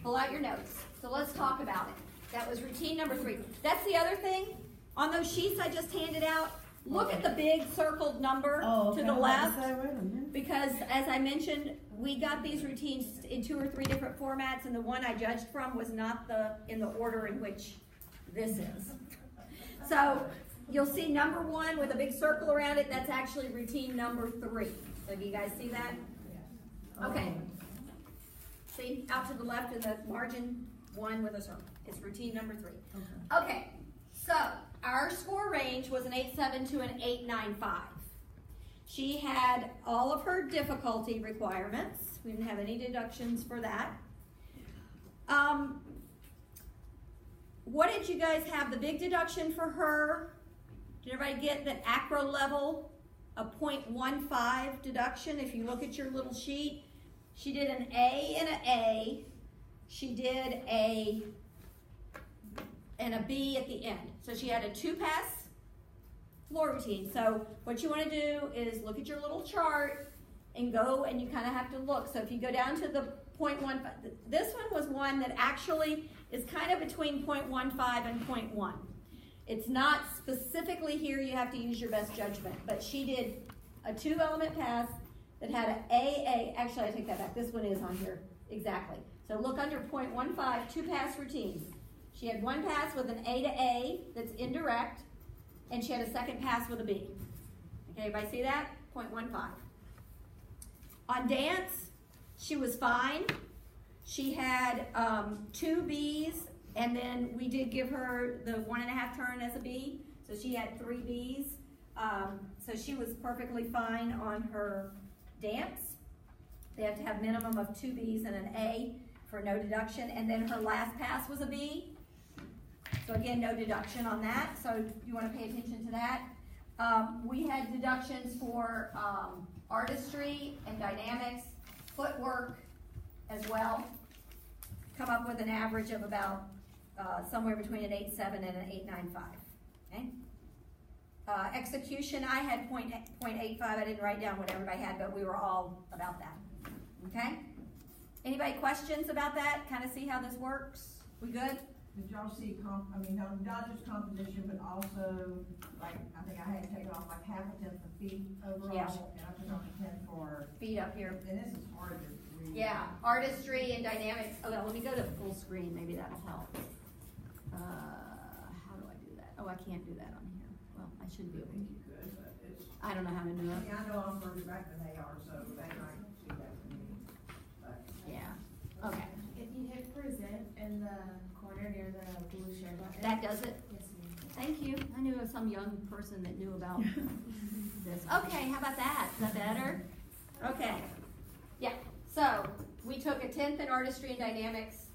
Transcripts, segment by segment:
pull out your notes. So let's talk about it. That was routine number 3. That's the other thing. On those sheets I just handed out, look at the big circled number to the left. Because as I mentioned, we got these routines in 2 or 3 different formats, and the one I judged from was not in the order in which this is. So you'll see number 1 with a big circle around it. That's actually routine number 3. So do you guys see that? Okay. See, out to the left in the margin 1 with a circle. It's routine number 3. Okay, so our score range was an 8.7 to an 8.95. She had all of her difficulty requirements. We didn't have any deductions for that. What did you guys have? The big deduction for her, did everybody get that acro level, a 0.15 deduction? If you look at your little sheet, she did an A and an A. She did a B at the end. So she had a 2-pass floor routine. So what you want to do is look at your little chart and go, and you kind of have to look. So if you go down to the 0.15, this one was one that actually is kind of between 0.15 and 0.1. It's not specifically here, you have to use your best judgment, but she did a 2-element pass that had an AA. Actually, I take that back. This one is on here, exactly. So look under 0.15, 2-pass routines. She had 1 pass with an A to A that's indirect, and she had a 2nd pass with a B. Okay, everybody see that? 0.15. On dance, she was fine. She had 2 Bs, and then we did give her the 1.5 turn as a B, so she had 3 Bs. So she was perfectly fine on her dance. They have to have minimum of 2 Bs and an A for no deduction, and then her last pass was a B. So again, no deduction on that, so you want to pay attention to that. We had deductions for artistry and dynamics, footwork as well. Come up with an average of about somewhere between an 8.7 and an 8.95. Okay. Execution, I had 0.85. I didn't write down what everybody had, but we were all about that. Okay. Anybody questions about that? Kind of see how this works? We good? Did y'all see, not just composition, but also, like, I think I had to take off like 0.5 of feet overall, Yeah. and I took off a 10 for Feet up here. And this is hard to read. Yeah, artistry and dynamics. Oh, well, let me go to full screen. Maybe that'll help. How do I do that? Oh, I can't do that on here. Well, I should be I able think to. you could, but it's. I don't know how to do it. I know I'm further back than they are, so they might see that for me. But Yeah. Okay. If you hit present in the corner near the blue share button. That does it? Yes, ma'am. Thank you. I knew of some young person that knew about this. Okay, how about that? Is that better? Okay. Yeah. So we took a 10th in artistry and dynamics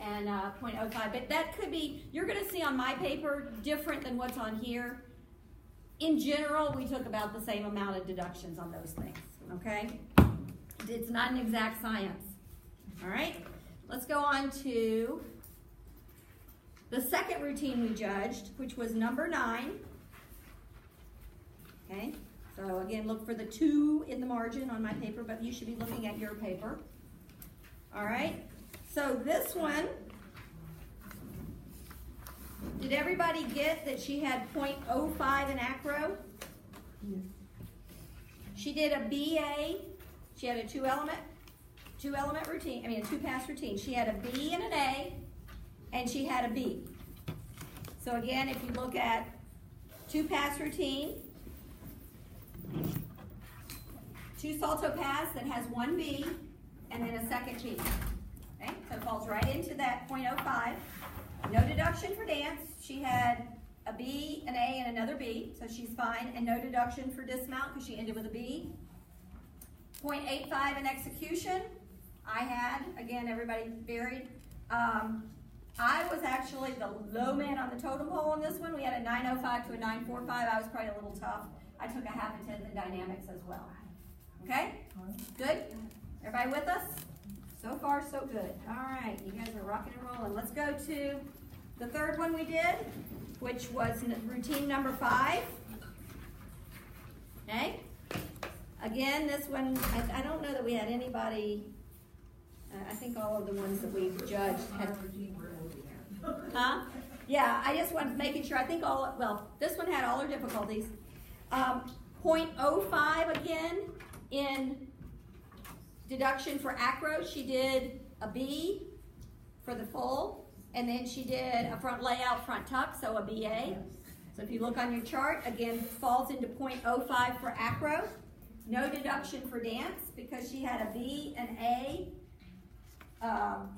and 0.05. But that could be, you're going to see on my paper, different than what's on here. In general, we took about the same amount of deductions on those things. Okay? It's not an exact science. All right? Let's go on to the second routine we judged, which was number 9. Okay, so again, look for the 2 in the margin on my paper, but you should be looking at your paper. All right, so this one, did everybody get that she had 0.05 in acro? Yeah. She did a BA, she had a 2-element routine, a 2-pass routine. She had a B and an A, and she had a B. So again, if you look at 2-pass routine, 2 salto pass that has 1 B, and then a 2nd B. Okay, so it falls right into that 0.05. No deduction for dance. She had a B, an A, and another B, so she's fine, and no deduction for dismount because she ended with a B. 0.85 in execution. I had, again, everybody varied. I was actually the low man on the totem pole on this one. We had a 9.05 to a 9.45. I was probably a little tough. I took a 0.5 in dynamics as well. Okay? Good? Everybody with us? So far, so good. All right, you guys are rocking and rolling. Let's go to the third one we did, which was routine number 5. Okay? Again, this one, I don't know that we had anybody, I think all of the ones that we've judged had, Routine we're looking at. huh? Yeah, I just wanted making sure, I think this one had all her difficulties. 0.05 again in deduction for acro, she did a B for the full, and then she did a front layout, front tuck, so a BA. So if you look on your chart, again, falls into 0.05 for acro. No deduction for dance because she had a B, an A,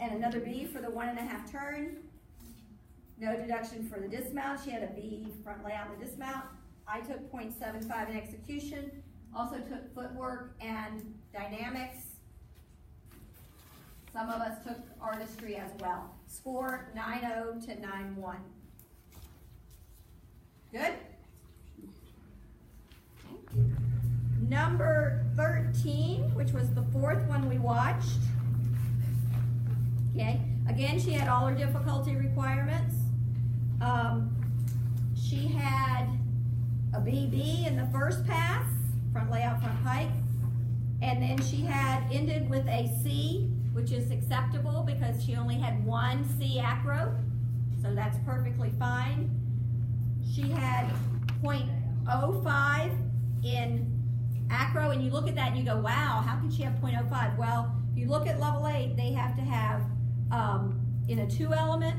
and another B for the 1.5 turn. No deduction for the dismount. She had a B front layout and the dismount. I took 0.75 in execution. Also took footwork and dynamics. Some of us took artistry as well. Score 9.0 to 9.1. Good? Number 13, which was the fourth one we watched. Okay, again, she had all her difficulty requirements. She had a BB in the first pass, front layout, front pike. And then she had ended with a C, which is acceptable because she only had one C acro. So that's perfectly fine. She had 0.05 in acro, and you look at that and you go, wow, how can she have 0.05? Well, if you look at level 8, they have to have, in a 2-element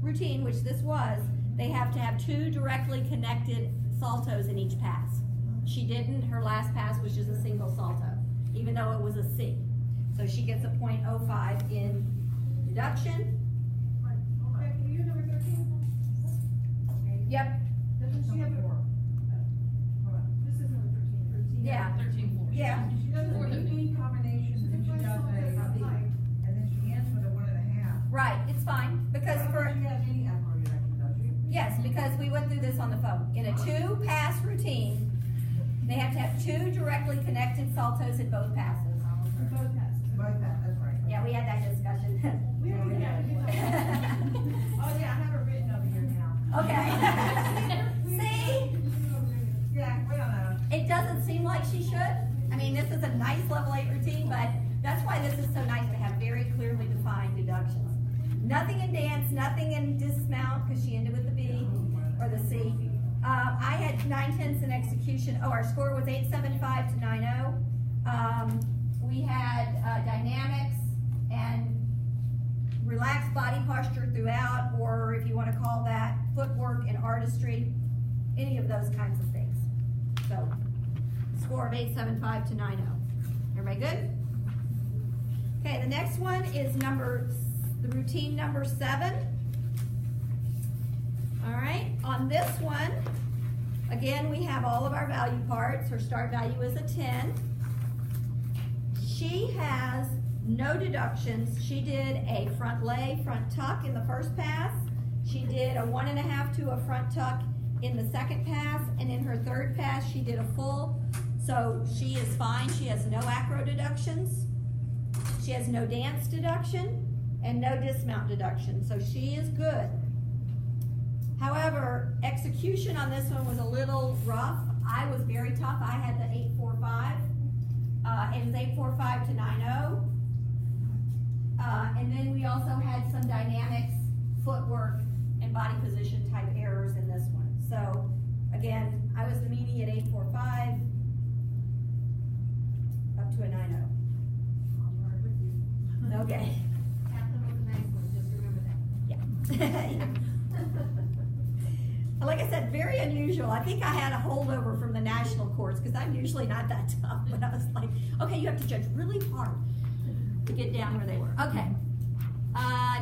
routine, which this was, they have to have 2 directly connected saltos in each pass. She didn't, her last pass was just a single salto, even though it was a C. So she gets a 0.05 in deduction. Becky, you number 13? Yep, Doesn't she have a, this is number 13. yeah, 13. yeah. She does a BB combination, and then she does a B, and then she ends with a 1.5. Right, it's fine, because I don't for, think she has any acro deduction, does she? yes, because we went through this on the phone. In a 2-pass routine, they have to have 2 directly connected saltos in both passes. For both passes. Both that, that's right. Yeah, we had that discussion. We already have it. Oh, yeah, I have it written over here now. Okay. See? Yeah, we don't know. It doesn't seem like she should. I mean, this is a nice level 8 routine, but that's why this is so nice to have very clearly defined deductions. Nothing in dance, nothing in dismount, because she ended with the B or the C. I had 9/10 in execution. Oh, our score was 8.75 to 9.0. We had dynamics and relaxed body posture throughout, or if you want to call that footwork and artistry, any of those kinds of things. So, score of 8.75 to 9.0. Everybody good? Okay, the next one is the routine number 7. All right, on this one, again, we have all of our value parts. Her start value is a 10. She has no deductions. She did a front lay, front tuck in the first pass. She did a 1.5 to a front tuck in the second pass, and in her third pass, she did a full. So she is fine. She has no acro deductions. She has no dance deduction and no dismount deduction. So she is good. However, execution on this one was a little rough. I was very tough. I had the 8.45. It was 8.45 to 9.0. And then we also had some dynamics, footwork, and body position type errors in this one. So again, I was the meanie at 8.45 up to a 9.0. Okay. Kaplan was a nice one, just remember that. Yeah. Like I said, very unusual. I think I had a holdover from the national courts because I'm usually not that tough. But I was like, okay, you have to judge really hard to get down where they were. Okay.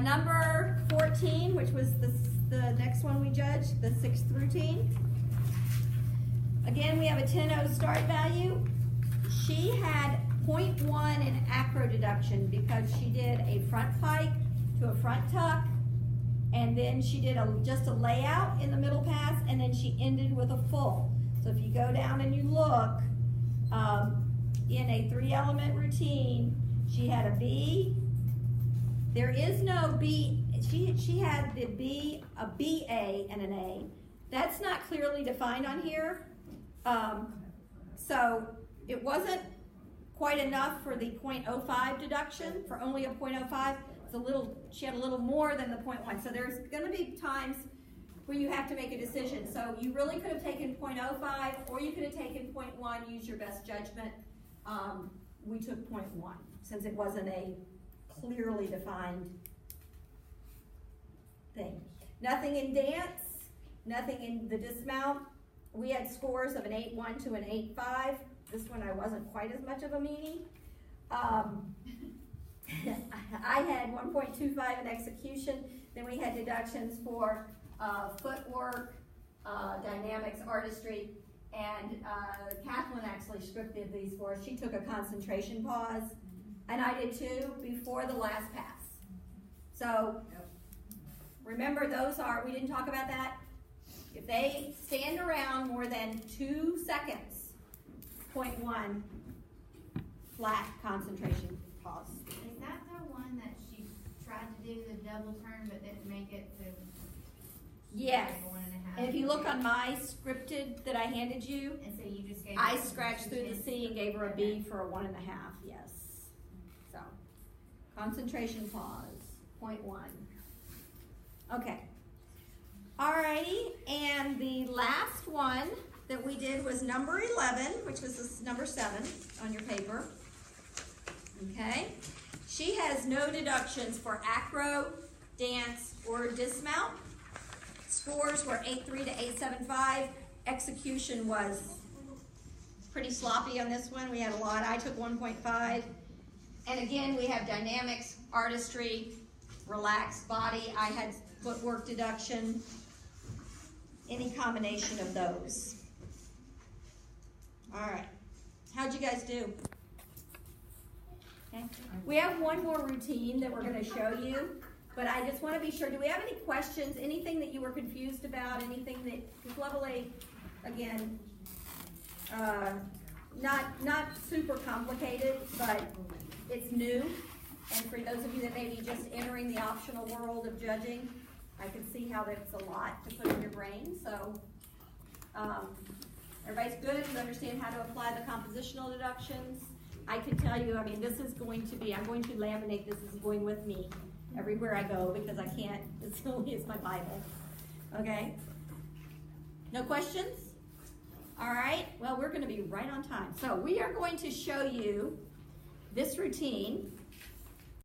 Number 14, which was the next one we judged, the 6th routine. Again, we have a 10.0 start value. She had 0.1 in acro deduction because she did a front pike to a front tuck, and then she did just a layout in the middle pass, and then she ended with a full. So if you go down and you look, in a 3-element routine, she had a B. There is no B. She had the B, a BA, and an A. That's not clearly defined on here. So it wasn't quite enough for the .05 deduction, for only a .05. It's a little, she had a little more than the .1. So there's gonna be times where you have to make a decision. So you really could have taken .05 or you could have taken .1, use your best judgment. We took .1 since it wasn't a clearly defined thing. Nothing in dance, nothing in the dismount. We had scores of an 8.1 to an 8.5. This one I wasn't quite as much of a meanie. I had 1.25 in execution. Then we had deductions for footwork, dynamics, artistry, and Kathleen actually scripted these for us. She took a concentration pause, and I did too before the last pass. So remember, those are, we didn't talk about that. If they stand around more than 2 seconds, .1 flat concentration pause. Is that the one that she tried to do the double turn but didn't make it to? Yes. Like 1.5? And if you look on my scripted that I handed you, And so you just gave. I her scratched two through the chances. C and gave her a B for a 1.5, yes. So, concentration pause, .1. Okay. Alrighty, and the last one that we did was number 11, which was this number 7 on your paper. Okay? She has no deductions for acro, dance, or dismount. Scores were 8.3 to 8.75. Execution was pretty sloppy on this one. We had a lot. I took 1.5. And again, we have dynamics, artistry, relaxed body. I had footwork deduction, any combination of those. All right. How'd you guys do? Okay. We have one more routine that we're going to show you, but I just want to be sure. Do we have any questions? Anything that you were confused about? Anything that, because level 8, again, not super complicated, but it's new. And for those of you that may be just entering the optional world of judging, I can see how that's a lot to put in your brain. So everybody's good? You understand how to apply the compositional deductions? I can tell you, I mean, this is going to be, I'm going to laminate this. This is going with me everywhere I go because I can't, it's my Bible. Okay? No questions? All right, well, we're going to be right on time. So we are going to show you this routine.